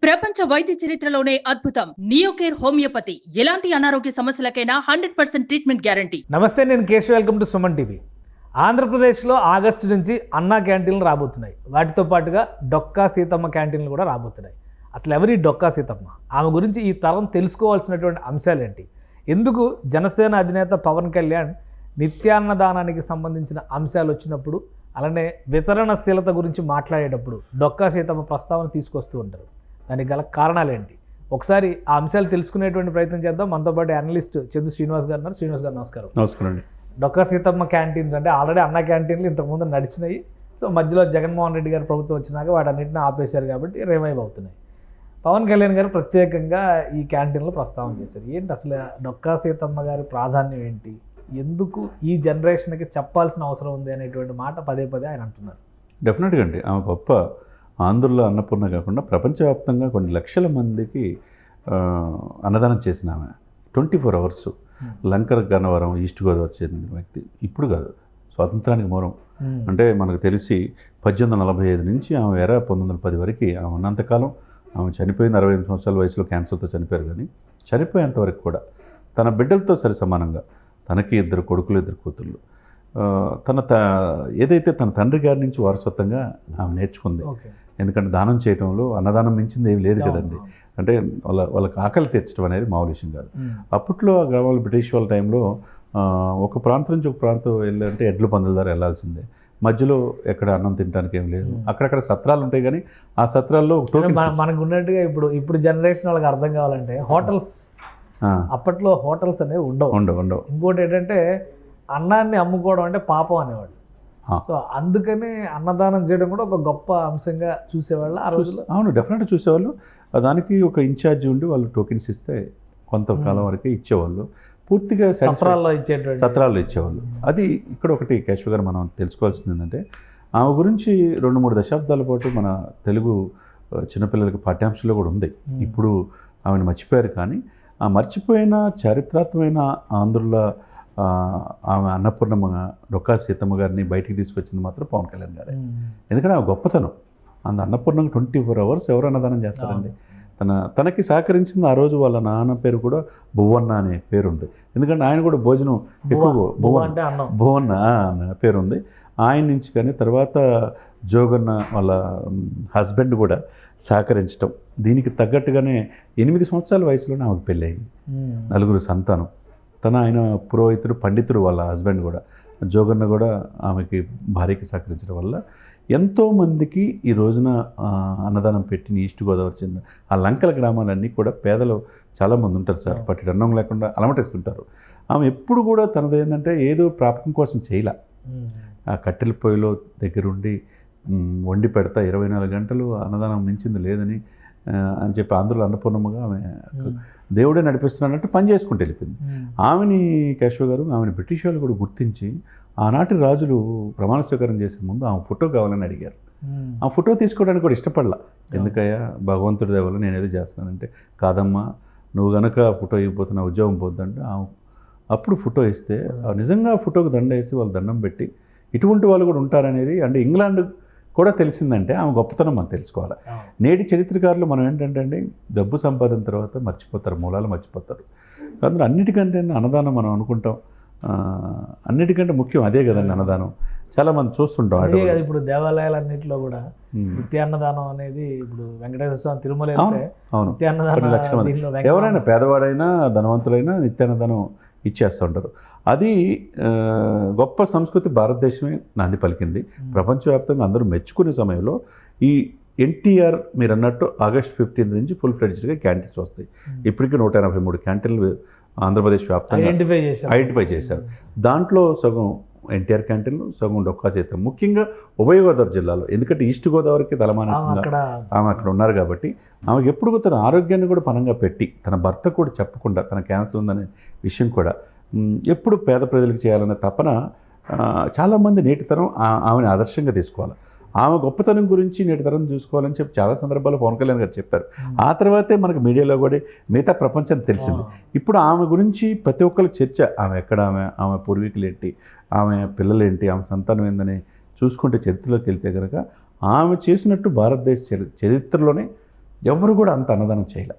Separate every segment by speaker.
Speaker 1: ప్రపంచ వైద్య చరిత్రలోనే అద్భుతం నియోకేర్ హోమియోపతి. ఎలాంటి అనారోగ్య సమస్యలకైనా 100% ట్రీట్మెంట్ గ్యారంటీ.
Speaker 2: నమస్తే, నేను Keshav. Welcome to Suman TV. ఆంధ్రప్రదేశ్లో ఆగస్టు నుంచి అన్నా క్యాంటీన్లు రాబోతున్నాయి. వాటితో పాటుగా డొక్కా సీతమ్మ క్యాంటీన్లు కూడా రాబోతున్నాయి. అసలు ఎవరి డొక్కా సీతమ్మ? ఆమె గురించి ఈ తరం తెలుసుకోవాల్సినటువంటి అంశాలు ఏంటి? ఎందుకు జనసేన అధినేత పవన్ కళ్యాణ్ నిత్యాన్నదానానికి సంబంధించిన అంశాలు వచ్చినప్పుడు, అలానే వితరణశీలత గురించి మాట్లాడేటప్పుడు డొక్కా సీతమ్మ ప్రస్తావన తీసుకొస్తూ ఉంటారు? దానికి గల కారణాలు ఏంటి? ఒకసారి ఆ అంశాలు తెలుసుకునేటువంటి ప్రయత్నం చేద్దాం. మనతో పాటు అనలిస్ట్ చందు శ్రీనివాస్ గారు ఉన్నారు. శ్రీనివాస్ గారు నమస్కారం.
Speaker 3: నమస్కారం అండి.
Speaker 2: డొక్కా సీతమ్మ క్యాంటీన్స్ అంటే ఆల్రెడీ అన్న క్యాంటీన్లు ఇంతకుముందు నడిచినాయి. సో మధ్యలో జగన్మోహన్ రెడ్డి గారు ప్రభుత్వం వచ్చినాక వాటన్నిటిని ఆపేశారు కాబట్టి రివైవ్ అవుతున్నాయి. పవన్ కళ్యాణ్ గారు ప్రత్యేకంగా ఈ క్యాంటీన్లో ప్రస్తావన చేశారు. ఏంటి అసలు డొక్కా సీతమ్మ గారి ప్రాధాన్యం ఏంటి? ఎందుకు ఈ జనరేషన్కి చెప్పాల్సిన అవసరం ఉంది అనేటువంటి మాట పదే పదే ఆయన అంటున్నారు.
Speaker 3: డెఫినెట్గా అండి. ఆమె గొప్ప ఆంధ్రుల అన్నపూర్ణ కాకుండా ప్రపంచవ్యాప్తంగా కొన్ని లక్షల మందికి అన్నదానం చేసిన ఆమె 24 అవర్స్. లంకర్ గన్నవరం ఈస్ట్ గోదావరి చెందిన వ్యక్తి. ఇప్పుడు కాదు, స్వాతంత్రానికి మూలం. అంటే మనకు తెలిసి 1845 నుంచి ఆమె 1910 వరకు ఆమె ఉన్నంతకాలం. ఆమె చనిపోయింది 68 సంవత్సరాల వయసులో క్యాన్సర్తో చనిపోయారు. కానీ చనిపోయేంతవరకు కూడా తన బిడ్డలతో సరి సమానంగా, తనకి 2 కొడుకులు 2 కూతుళ్ళు, ఏదైతే తన తండ్రి గారి నుంచి వారసత్వంగా ఆమె నేర్చుకుంది. ఎందుకంటే దానం చేయడంలో అన్నదానం మించింది ఏమి లేదు కదండి. అంటే వాళ్ళకి ఆకలి తెచ్చడం అనేది మామూలు విషయం కాదు. అప్పట్లో ఆ గ్రామాలు బ్రిటిష్ వాళ్ళ టైంలో ఒక ప్రాంతం నుంచి ఒక ప్రాంతం వెళ్ళాలంటే ఎడ్ల పందుల ద్వారా వెళ్ళాల్సిందే. మధ్యలో ఎక్కడ అన్నం తినడానికి ఏం లేదు. అక్కడక్కడ సత్రాలు ఉంటాయి, కానీ ఆ సత్రాల్లో
Speaker 2: మనకు ఉన్నట్టుగా ఇప్పుడు జనరేషన్ వాళ్ళకి అర్థం కావాలంటే హోటల్స్, అప్పట్లో హోటల్స్ అనేవి ఉండవు. ఇంకోటి ఏంటంటే అన్నాన్ని అమ్ముకోవడం అంటే పాపం అనేవాళ్ళు. సో అందుకని అన్నదానం చేయడం కూడా ఒక గొప్ప అంశంగా చూసేవాళ్ళు ఆ రోజుల్లో.
Speaker 3: అవును, డెఫినెట్గా చూసేవాళ్ళు. దానికి ఒక ఇన్ఛార్జి ఉండి వాళ్ళు టోకెన్స్ ఇస్తే కొంతకాలం వరకే ఇచ్చేవాళ్ళు. పూర్తిగా
Speaker 2: సత్రాల్లో
Speaker 3: ఇచ్చేవాళ్ళు. అది ఇక్కడ ఒకటి కేశవ్ గారు మనం తెలుసుకోవాల్సింది ఏంటంటే, ఆమె గురించి 2-3 దశాబ్దాల పాటు మన తెలుగు చిన్నపిల్లలకి పాఠ్యాంశంలో కూడా ఉంది. ఇప్పుడు ఆమెను మర్చిపోయారు. కానీ ఆ మర్చిపోయిన చారిత్రాత్మకమైన ఆంధ్రుల ఆమె అన్నపూర్ణమ్మ డొక్కా సీతమ్మ గారిని బయటికి తీసుకొచ్చింది మాత్రం పవన్ కళ్యాణ్ గారే. ఎందుకంటే ఆమె గొప్పతనం. అన్నపూర్ణంగా 24 అవర్స్ ఎవరు అన్నదానం చేస్తారండి. తనకి సహకరించింది. ఆ రోజు వాళ్ళ నాన్న పేరు కూడా భువన్న అనే పేరు ఉంది. ఎందుకంటే ఆయన కూడా భోజనం ఎక్కువ భువన్న అనే పేరు ఉంది ఆయన నుంచి. కానీ తర్వాత జోగన్న వాళ్ళ హస్బెండ్ కూడా సహకరించడం, దీనికి తగ్గట్టుగానే 8 సంవత్సరాల వయసులోనే ఆమెకు పెళ్ళి అయింది. 4 సంతానం. ఆయన పురోహితుడు, పండితుడు వాళ్ళ హస్బెండ్ కూడా. జోగన్న కూడా ఆమెకి భార్యకి సహకరించడం వల్ల ఎంతోమందికి ఈ రోజున అన్నదానం పెట్టిన ఈస్ట్ గోదావరి చెందిన ఆ లంకల గ్రామాలన్నీ కూడా పేదలు చాలామంది ఉంటారు సార్. పట్టి అన్నం లేకుండా అలమటిస్తుంటారు. ఆమె ఎప్పుడు కూడా తనది ఏంటంటే ఏదో ప్రాపకం కోసం చేయలే. ఆ కట్టెల పొయ్యిలో దగ్గరుండి వండి పెడతా 24 గంటలు అన్నదానం మించింది లేదని అని చెప్పి ఆంధ్రుల అన్నపూర్ణమ్మగా ఆమె దేవుడే నడిపిస్తున్నానంటే పని చేసుకుంటూ వెళ్ళిపోయింది. ఆమెని కేశవ్ గారు, ఆమెను బ్రిటిష్ వాళ్ళు కూడా గుర్తించి ఆనాటి రాజులు ప్రమాణ స్వీకారం చేసే ముందు ఆమె ఫోటో కావాలని అడిగారు. ఆ ఫోటో తీసుకోవడానికి కూడా ఇష్టపడలా. ఎందుకయ్యా, భగవంతుడి దేవల్ల నేను ఏదో చేస్తున్నానంటే, కాదమ్మా నువ్వు కనుక ఫోటో ఇవ్వకపోతే నా ఉద్యోగం పోద్దంటే అప్పుడు ఫోటో ఇస్తే నిజంగా ఫోటోకి దండ వేసి వాళ్ళు దండం పెట్టి ఇటువంటి వాళ్ళు కూడా ఉంటారనేది అంటే ఇంగ్లాండ్ కూడా తెలిసిందంటే ఆమె గొప్పతనం మనం తెలుసుకోవాలి. నేటి చరిత్రకారులు మనం ఏంటంటే అండి, డబ్బు సంపాదన తర్వాత మర్చిపోతారు, మూలాలు మర్చిపోతారు. అందులో అన్నిటికంటే అన్నదానం మనం అనుకుంటాం, అన్నిటికంటే ముఖ్యం అదే కదండి అన్నదానం. చాలామంది చూస్తుంటాం.
Speaker 2: అదే కదా ఇప్పుడు దేవాలయాలన్నింటిలో కూడా నిత్యాన్నదానం అనేది, ఇప్పుడు వెంకటేశ్వర స్వామి తిరుమల
Speaker 3: కొన్ని లక్షల మంది, ఎవరైనా పేదవాడైనా ధనవంతులైనా నిత్యాన్నదానం ఇచ్చేస్తూ ఉంటారు. అది గొప్ప సంస్కృతి భారతదేశమే నాంది పలికింది. ప్రపంచవ్యాప్తంగా అందరూ మెచ్చుకునే సమయంలో ఈ ఎన్టీఆర్ మీరు అన్నట్టు ఆగస్ట్ 15 నుంచి ఫుల్ ఫ్లెడ్జ్డ్గా క్యాంటీన్స్ వస్తాయి. ఇప్పటికీ 183 క్యాంటీన్లు ఆంధ్రప్రదేశ్ వ్యాప్తంగా ఐడెంటిఫై చేశారు. దాంట్లో సగం ఎన్టీఆర్ క్యాంటీన్లు, సగం డొక్కా సీతమ్మ. ముఖ్యంగా ఉభయ గోదావరి జిల్లాలో, ఎందుకంటే ఈస్ట్ గోదావరికి తలమానంగా ఆమె అక్కడ ఉన్నారు కాబట్టి ఆమెకు ఎప్పుడు తన ఆరోగ్యాన్ని కూడా పనంగా పెట్టి, తన భర్త కూడా చెప్పకుండా తన క్యాన్సర్ ఉందనే విషయం కూడా ఎప్పుడు పేద ప్రజలకు చేయాలనే తపన చాలామంది నేటి తరం ఆమెను ఆదర్శంగా తీసుకోవాలి. ఆమె గొప్పతనం గురించి నేటి తరం చూసుకోవాలని చెప్పి చాలా సందర్భాల్లో పవన్ కళ్యాణ్ గారు చెప్పారు. ఆ తర్వాతే మనకు మీడియాలో కూడా మిగతా ప్రపంచం తెలిసింది. ఇప్పుడు ఆమె గురించి ప్రతి ఒక్కరికి చర్చ. ఆమె ఎక్కడ, ఆమె పూర్వీకులు ఏంటి, ఆమె పిల్లలేంటి, ఆమె సంతానం ఏందని చూసుకుంటే చరిత్రలోకి వెళ్తే కనుక ఆమె చేసినట్టు భారతదేశ చరిత్రలోనే ఎవరు కూడా అంత అన్నదానం చేయలే.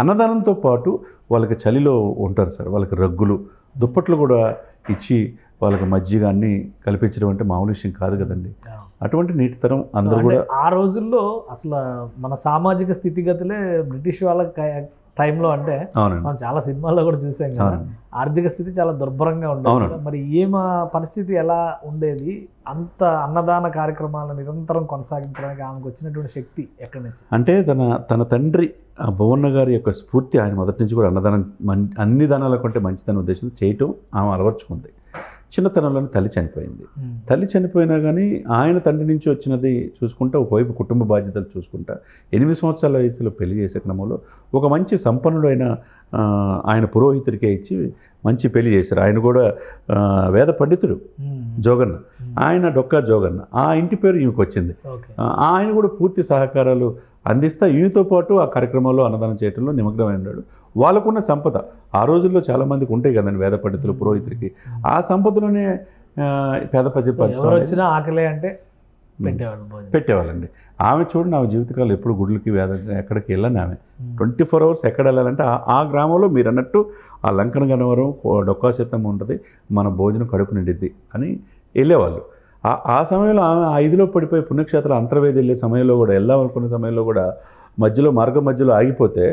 Speaker 3: అన్నదానంతో పాటు వాళ్ళకి చలిలో ఉంటారు సార్, వాళ్ళకి రగ్గులు దుప్పట్లు కూడా ఇచ్చి వాళ్ళకి మజ్జిగ అన్నీ కల్పించడం అంటే మామూలు విషయం కాదు కదండి. అటువంటి నీటి తరం అందరూ కూడా
Speaker 2: ఆ రోజుల్లో అసలు మన సామాజిక స్థితిగతులే బ్రిటిష్ వాళ్ళ టైంలో అంటే మనం చాలా సినిమాల్లో కూడా చూసాం కదా, ఆర్థిక స్థితి చాలా దుర్భరంగా ఉండేది. మరి ఏమ పరిస్థితి ఎలా ఉండేది? అంత అన్నదాన కార్యక్రమాలను నిరంతరం కొనసాగించడానికి ఆమెకు వచ్చినటువంటి శక్తి ఎక్కడి నుంచి?
Speaker 3: అంటే తన తండ్రి భువన్న గారి యొక్క స్ఫూర్తి ఆయన మొదటి నుంచి కూడా అన్నదానం అన్ని దానాల కంటే మంచిదన్న ఉద్దేశంతో చేయటం ఆమె అలవర్చుకుంది. చిన్నతనంలోనే తల్లి చనిపోయింది. తల్లి చనిపోయినా కానీ ఆయన తండ్రి నుంచి వచ్చినది చూసుకుంటా, ఒకవైపు కుటుంబ బాధ్యతలు చూసుకుంటా 8 సంవత్సరాల వయసులో పెళ్లి చేసే క్రమంలో ఒక మంచి సంపన్నుడైన ఆయన పురోహితుడికే ఇచ్చి మంచి పెళ్లి చేశారు. ఆయన కూడా వేద పండితుడు జోగన్న, ఆయన డొక్కా జోగన్న. ఆ ఇంటి పేరు ఈమెకు వచ్చింది. ఆయన కూడా పూర్తి సహకారాలు అందిస్తా ఈమెతో పాటు ఆ కార్యక్రమంలో అన్నదానం చేయడంలో నిమగ్నమై ఉన్నాడు. వాళ్ళకున్న సంపద ఆ రోజుల్లో చాలామందికి ఉంటాయి కదండి వేద పండితులు పురోహితుడికి, ఆ సంపదలోనే పేద ప్రజలు
Speaker 2: వచ్చిన ఆకలే అంటే
Speaker 3: పెట్టేవాళ్ళండి. ఆమె చూడండి, ఆమె జీవితకాలం ఎప్పుడు గుడ్లకి ఎక్కడికి వెళ్ళని ఆమె 24 hours ఎక్కడ వెళ్ళాలంటే ఆ గ్రామంలో మీరు అన్నట్టు ఆ లంకన గనవరం డొక్కా సీతమ్మ ఉంటుంది, మన భోజనం కడుపు నిండిద్ది అని వెళ్ళేవాళ్ళు. ఆ సమయంలో ఆమె 5లో పడిపోయి పుణ్యక్షేత్రాలు అంతర్వేది వెళ్ళే సమయంలో కూడా, వెళ్దాం అనుకున్న సమయంలో కూడా మార్గం మధ్యలో ఆగిపోతే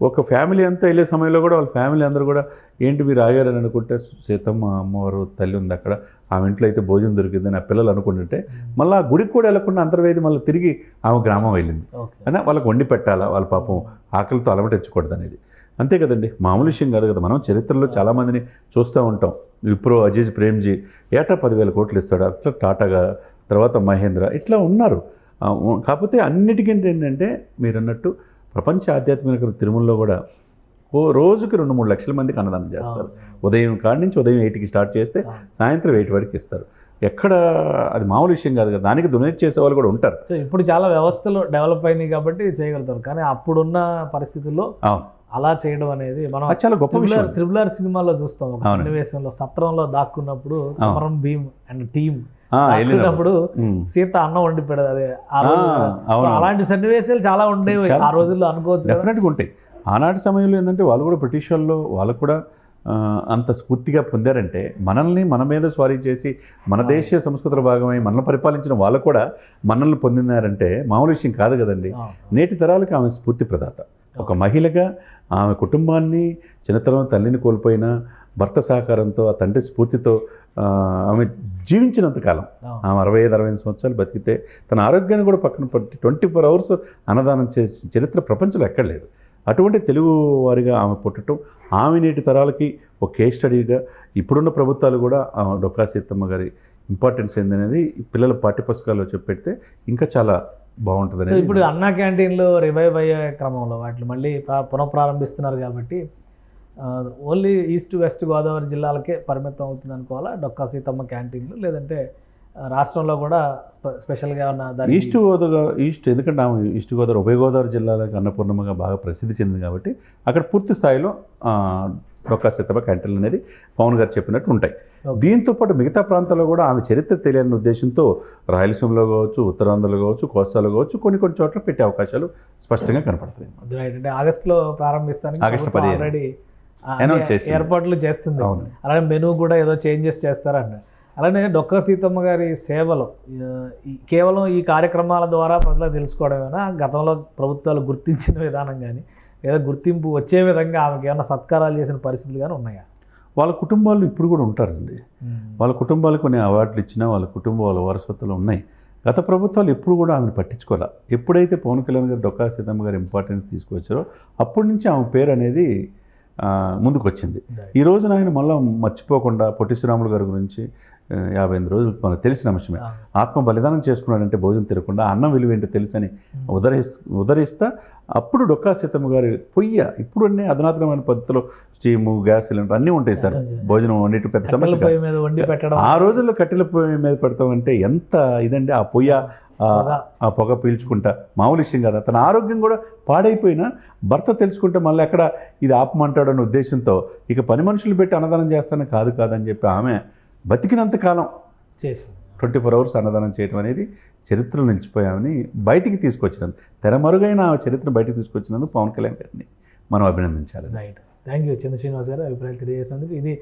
Speaker 3: ఒక ఫ్యామిలీ అంతా వెళ్ళే సమయంలో కూడా వాళ్ళ ఫ్యామిలీ అందరూ కూడా ఏంటి మీరు ఆగారని అనుకుంటే, సీతమ్మ అమ్మవారు తల్లి ఉంది అక్కడ, ఆమె ఇంట్లో అయితే భోజనం దొరికిందని ఆ పిల్లలు అనుకుంటుంటే మళ్ళీ ఆ గుడికి కూడా వెళ్ళకుండా అంతర్వేది మళ్ళీ తిరిగి ఆమె గ్రామం వెళ్ళింది. అయినా వాళ్ళకి వండి పెట్టాలా, వాళ్ళ పాపం ఆకలితో అలమటించకూడదు అనేది. అంతే కదండి, మామూలు విషయం కాదు కదా. మనం చరిత్రలో చాలామందిని చూస్తూ ఉంటాం. విప్రో అజీజ్ ప్రేమ్జీ ఏటా 10,000 కోట్లు ఇస్తాడు, అట్లా టాటాగా, తర్వాత మహేంద్ర, ఇట్లా ఉన్నారు. కాకపోతే అన్నిటికంటే ఏంటంటే మీరు అన్నట్టు ప్రపంచ ఆధ్యాత్మిక తిరుమలలో కూడా రోజుకి 2-3 లక్షల మందికి అన్నదానం చేస్తారు. ఉదయం కాడి నుంచి ఉదయం 8కి స్టార్ట్ చేస్తే సాయంత్రం 8 వరకు ఇస్తారు. ఎక్కడ అది మామూలు విషయం కాదు కదా, దానికి డొనేట్ చేసే వాళ్ళు కూడా ఉంటారు.
Speaker 2: సో ఇప్పుడు చాలా వ్యవస్థలు డెవలప్ అయినాయి కాబట్టి చేయగలుగుతారు, కానీ అప్పుడున్న పరిస్థితుల్లో అలా చేయడం అనేది మనం
Speaker 3: చాలా గొప్ప విషయం.
Speaker 2: త్రిబుల్ సినిమాలో చూస్తాం. ఒక సన్నివేశంలో సత్రంలో దాక్కున్నప్పుడు కొమరం భీమ్ అండ్ టీమ్ వెళ్ళినప్పుడు సీత అన్నం వండి పెడదు. అదే అలాంటి సన్నివేశాలు చాలా ఉండేవి ఆ రోజుల్లో, అనుకోవచ్చు.
Speaker 3: డెఫినెట్గా ఉంటాయి. ఆనాటి సమయంలో ఏంటంటే వాళ్ళు కూడా బ్రిటిష్ వాళ్ళు వాళ్ళకు కూడా అంత స్ఫూర్తిగా పొందారంటే, మనల్ని మన మీద స్వారీ చేసి మన దేశీయ సంస్కృతిలో భాగమై మనల్ని పరిపాలించిన వాళ్ళు కూడా మనల్ని పొందినారంటే మామూలు విషయం కాదు కదండి. నేటి తరాలకు ఆమె స్ఫూర్తి ప్రదాత. ఒక మహిళగా ఆమె కుటుంబాన్ని, చిన్నతనం తల్లిని కోల్పోయిన భర్త సహకారంతో, ఆ తండ్రి స్ఫూర్తితో ఆమె జీవించినంతకాలం, ఆమె 65-68 సంవత్సరాలు బతికితే తన ఆరోగ్యాన్ని కూడా పక్కన పెట్టి 24 hours అన్నదానం చేసిన చరిత్ర ప్రపంచంలో ఎక్కడ లేదు. అటువంటి తెలుగు వారిగా ఆమె పుట్టడం, ఆమె నేటి తరాలకి ఒక కేస్ స్టడీగా ఇప్పుడున్న ప్రభుత్వాలు కూడా డొక్కా సీతమ్మ గారి ఇంపార్టెన్స్ ఏందనేది పిల్లల పాఠ్యపుస్తకాల్లో చెప్పెడితే ఇంకా చాలా బాగుంటుంది.
Speaker 2: ఇప్పుడు అన్నా క్యాంటీన్లు రివైవ్ అయ్యే క్రమంలో వాటిని మళ్ళీ పునఃప్రారంభిస్తున్నారు కాబట్టి ఓన్లీ ఈస్ట్ వెస్ట్ గోదావరి జిల్లాలకే పరిమితం అవుతుంది అనుకోవాలా డొక్కా సీతమ్మ క్యాంటీన్లు, లేదంటే రాష్ట్రంలో కూడా స్పెషల్గా ఉన్న
Speaker 3: ఈస్ట్ ఎందుకంటే ఆమె ఈస్ట్ గోదావరి ఉభయ గోదావరి జిల్లాలకు అన్నపూర్ణమ్మగా బాగా ప్రసిద్ధి చెందింది కాబట్టి అక్కడ పూర్తి స్థాయిలో డొక్కా సీతమ్మ క్యాంటీన్లు అనేది పవన్ గారు చెప్పినట్టు ఉంటాయి. దీంతోపాటు మిగతా ప్రాంతాల్లో కూడా ఆమె చరిత్ర తెలియని ఉద్దేశంతో రాయలసీమలో కావచ్చు, ఉత్తరాంధ్రలో కావచ్చు, కోస్తాలో కావచ్చు కొన్ని చోట్ల పెట్టే అవకాశాలు స్పష్టంగా కనపడుతున్నాయి.
Speaker 2: అంటే ఆగస్టులో ప్రారంభిస్తాను,
Speaker 3: ఆగస్టు 15
Speaker 2: ఏర్పాట్లు చేస్తుంది. అలాగే మెనూ కూడా ఏదో చేంజెస్ చేస్తారన్న. అలానే డొక్కా సీతమ్మ గారి సేవలు కేవలం ఈ కార్యక్రమాల ద్వారా ప్రజలకు తెలుసుకోవడమేనా, గతంలో ప్రభుత్వాలు గుర్తించిన విధానం కానీ లేదా గుర్తింపు వచ్చే విధంగా ఆమెకి ఏమైనా సత్కారాలు చేసిన పరిస్థితులు కానీ ఉన్నాయా?
Speaker 3: వాళ్ళ కుటుంబాలు ఇప్పుడు కూడా ఉంటారండి. వాళ్ళ కుటుంబాలకు కొన్ని అవార్డులు ఇచ్చినా వాళ్ళ కుటుంబాల వారసత్వాలు ఉన్నాయి. గత ప్రభుత్వాలు ఎప్పుడు కూడా ఆమెను పట్టించుకోవాలి. ఎప్పుడైతే పవన్ కళ్యాణ్ గారు డొక్కా సీతమ్మ గారు ఇంపార్టెన్స్ తీసుకొచ్చారో అప్పటి నుంచి ఆమె పేరు అనేది ముందుకు వచ్చింది. ఈ రోజున ఆయన మళ్ళీ మర్చిపోకుండా పొట్టి శ్రీరాములు గారి గురించి 58 రోజులు మనకు తెలిసిన అంశమే. ఆత్మ బలిదానం చేసుకున్నాడంటే భోజనం తినకుండా అన్నం విలువ ఏంటో తెలుసని ఉదరిస్తా అప్పుడు డొక్కా సీతమ్మ గారి పొయ్య ఇప్పుడు అన్నీ అధునాతనమైన పద్ధతిలో స్టీము, గ్యాస్ సిలిండర్ అన్నీ ఉంటాయి సార్. భోజనం వండి పెద్ద సమస్య. ఆ రోజుల్లో కట్టెల పొయ్యి మీద పెడతామంటే ఎంత ఇదండి. ఆ పొయ్య ఆ పొగ పీల్చుకుంటా మామూలు విషయం కదా. తన ఆరోగ్యం కూడా పాడైపోయినా భర్త తెలుసుకుంటే మళ్ళీ ఎక్కడ ఇది ఆపమంటాడన్న ఉద్దేశంతో ఇక పని మనుషులు పెట్టి అన్నదానం చేస్తానని కాదని చెప్పి ఆమె బతికినంతకాలం 24 hours అన్నదానం చేయడం అనేది చరిత్రలో నిలిచిపోయామని బయటికి తీసుకొచ్చినందుకు, తెరమరుగైన ఆ చరిత్ర బయటికి తీసుకొచ్చినందుకు పవన్ కళ్యాణ్ గారిని మనం అభినందించాలి.
Speaker 2: రైట్, థ్యాంక్ యూ చంద్ర శ్రీనివాస్ గారు అభిప్రాయాలు తెలియజేసినందుకు. ఇది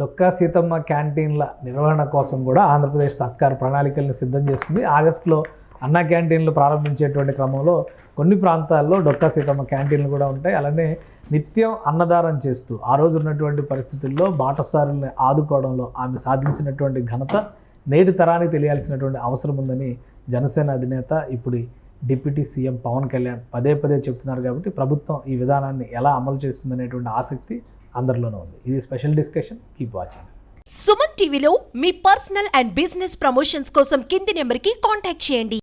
Speaker 2: డొక్కా సీతమ్మ క్యాంటీన్ల నిర్వహణ కోసం కూడా ఆంధ్రప్రదేశ్ సర్కార్ ప్రణాళికలను సిద్ధం చేస్తుంది. ఆగస్టులో అన్నా క్యాంటీన్లు ప్రారంభించేటువంటి క్రమంలో కొన్ని ప్రాంతాల్లో డొక్కా సీతమ్మ క్యాంటీన్లు కూడా ఉంటాయి. అలానే నిత్యం అన్నదానం చేస్తూ ఆ రోజు ఉన్నటువంటి పరిస్థితుల్లో బాటసారుల్ని ఆదుకోవడంలో ఆమె సాధించినటువంటి ఘనత నేటి తరానికి తెలియాల్సినటువంటి అవసరం ఉందని జనసేన అధినేత ఇప్పుడు డిప్యూటీ సీఎం పవన్ కళ్యాణ్ పదే పదే చెప్తున్నారు. కాబట్టి ప్రభుత్వం ఈ విధానాన్ని ఎలా అమలు చేస్తుందనేటువంటి ఆసక్తి అందరిలోనూ ఉంది. ఇది special discussion. Keep watching.
Speaker 4: Suman టీవీలో మీ పర్సనల్ అండ్ బిజినెస్ ప్రమోషన్స్ కోసం కింది నెంబర్కి కాంటాక్ట్ చేయండి.